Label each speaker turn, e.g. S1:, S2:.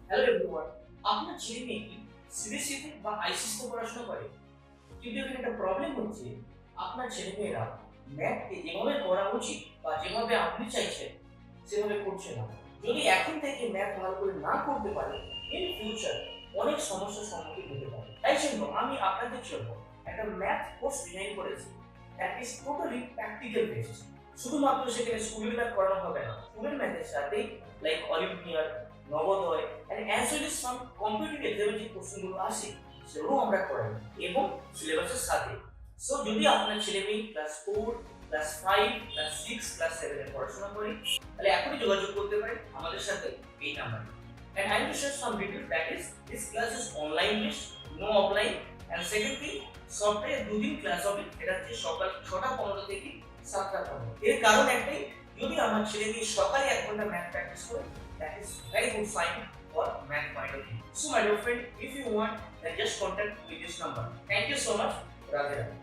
S1: Hello everyone, আপনার ছেলে মেয়ে কি সিবিএসইতে বা আইসিএসতে পড়াশোনা করে? কিন্তু এখানে একটা প্রবলেম হচ্ছে, আপনার ছেলে মেয়েরা ম্যাথকে যেভাবে করা উচিত বা যেভাবে আপনি চাইছেন সেভাবে করছে না। যদি এখন থেকে ম্যাথ ভালো করে না করতে পারে, ইন ফিউচার অনেক সমস্যার সম্মুখীন হতে পারে। তাই জন্য আমি আপনাদের জন্য একটা ম্যাথ কোর্স ডিজাইন করেছি, that is totally practical based. শুধুমাত্র সেখানে স্কুলের ম্যাথ করানো হবে না, স্কুলের ম্যাথের সাথে like Olympiad, Navodaya and as well as some competitive এক্সামের যে কোশ্চেনগুলো আসে সেগুলো আমরা করাই এবং সিলেবাসের সাথে। সো যদি আপনার ছেলে মেয়ে ক্লাস 4, ক্লাস 5, ক্লাস 6, ক্লাস 7 এ পড়াশোনা করে, তাহলে এখনই যোগাযোগ করতে পারেন আমাদের সাথে এই নাম্বারে। And I will share some details, that is this class is online based, no offline. And secondly, সপ্তাহে দুদিন ক্লাস হবে, এটা হচ্ছে সকাল 6:15 থেকে 7:15। এর কারণ একটাই, যদি আমার ছেলে মেয়ে সকালে 1 ঘন্টা ম্যাথ প্র্যাকটিস করে, that is very good sign for math point of view. So my dear friend, if you want, then just contact with this number. Thank you so much. Radhe Radhe.